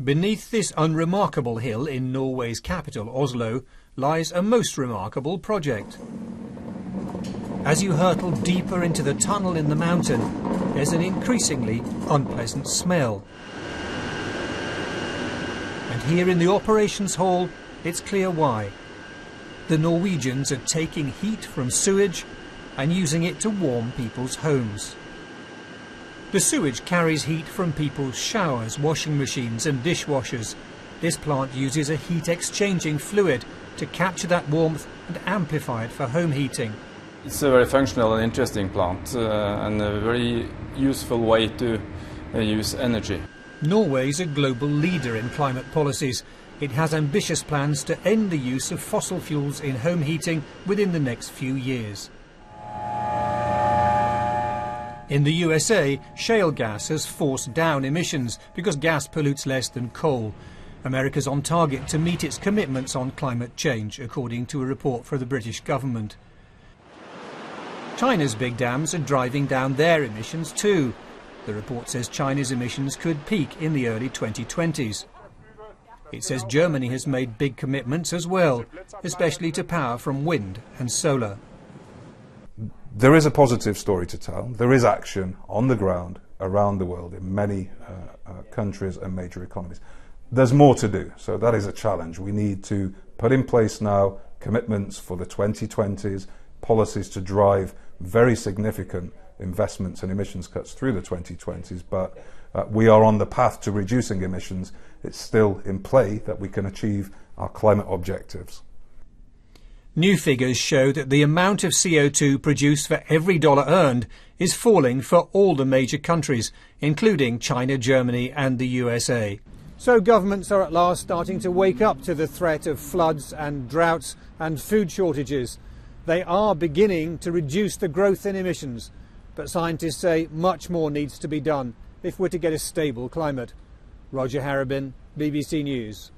Beneath this unremarkable hill in Norway's capital, Oslo, lies a most remarkable project. As you hurtle deeper into the tunnel in the mountain, there's an increasingly unpleasant smell. And here in the operations hall, it's clear why. The Norwegians are taking heat from sewage and using it to warm people's homes. The sewage carries heat from people's showers, washing machines and dishwashers. This plant uses a heat-exchanging fluid to capture that warmth and amplify it for home heating. It's a very functional and interesting plant and a very useful way to use energy. Norway's a global leader in climate policies. It has ambitious plans to end the use of fossil fuels in home heating within the next few years. In the USA, shale gas has forced down emissions because gas pollutes less than coal. America's on target to meet its commitments on climate change, according to a report for the British government. China's big dams are driving down their emissions too. The report says China's emissions could peak in the early 2020s. It says Germany has made big commitments as well, especially to power from wind and solar. There is a positive story to tell. There is action on the ground around the world in many countries and major economies. There's more to do, so that is a challenge. We need to put in place now commitments for the 2020s, policies to drive very significant investments and emissions cuts through the 2020s, but we are on the path to reducing emissions. It's still in play that we can achieve our climate objectives. New figures show that the amount of CO2 produced for every dollar earned is falling for all the major countries, including China, Germany and the USA. So governments are at last starting to wake up to the threat of floods and droughts and food shortages. They are beginning to reduce the growth in emissions, but scientists say much more needs to be done if we're to get a stable climate. Roger Harrabin, BBC News.